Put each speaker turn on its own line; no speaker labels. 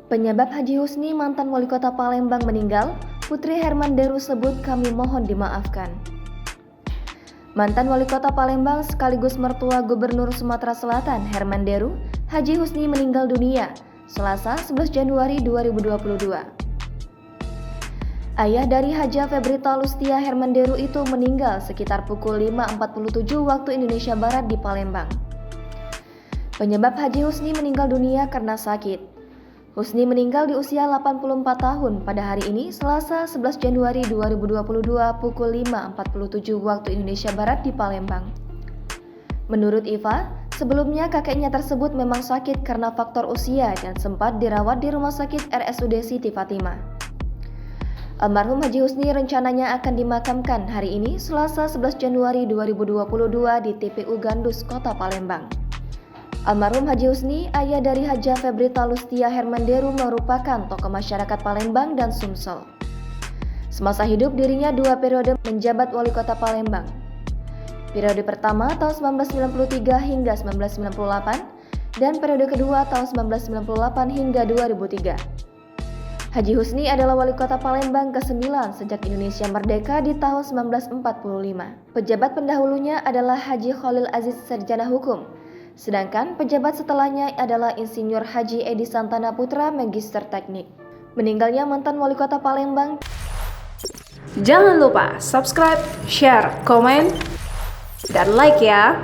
Penyebab Haji Husni mantan wali kota Palembang meninggal, Putri Herman Deru sebut kami mohon dimaafkan. Mantan wali kota Palembang sekaligus mertua Gubernur Sumatera Selatan Herman Deru, Haji Husni meninggal dunia, Selasa 11 Januari 2022. Ayah dari Haja Febrita Lustia Herman Deru itu meninggal sekitar pukul 5.47 waktu Indonesia Barat di Palembang. Penyebab Haji Husni meninggal dunia karena sakit. Husni meninggal di usia 84 tahun pada hari ini, Selasa 11 Januari 2022 pukul 5.47 waktu Indonesia Barat di Palembang. Menurut Iva, sebelumnya kakeknya tersebut memang sakit karena faktor usia dan sempat dirawat di Rumah Sakit RSUD Siti Fatimah. Almarhum Haji Husni rencananya akan dimakamkan hari ini, Selasa 11 Januari 2022 di TPU Gandus, Kota Palembang. Almarhum Haji Husni, ayah dari Haja Febrita Lustia Herman Deru, merupakan tokoh masyarakat Palembang dan Sumsel. Semasa hidup dirinya 2 periode menjabat wali kota Palembang. Periode pertama tahun 1993 hingga 1998 dan periode kedua tahun 1998 hingga 2003. Haji Husni adalah wali kota Palembang ke-9 sejak Indonesia merdeka di tahun 1945. Pejabat pendahulunya adalah Haji Khalil Aziz Sarjana Hukum. Sedangkan pejabat setelahnya adalah Insinyur Haji Edi Santana Putra Magister Teknik. Meninggalnya mantan wali kota Palembang.
Jangan lupa subscribe, share, komen, dan like ya.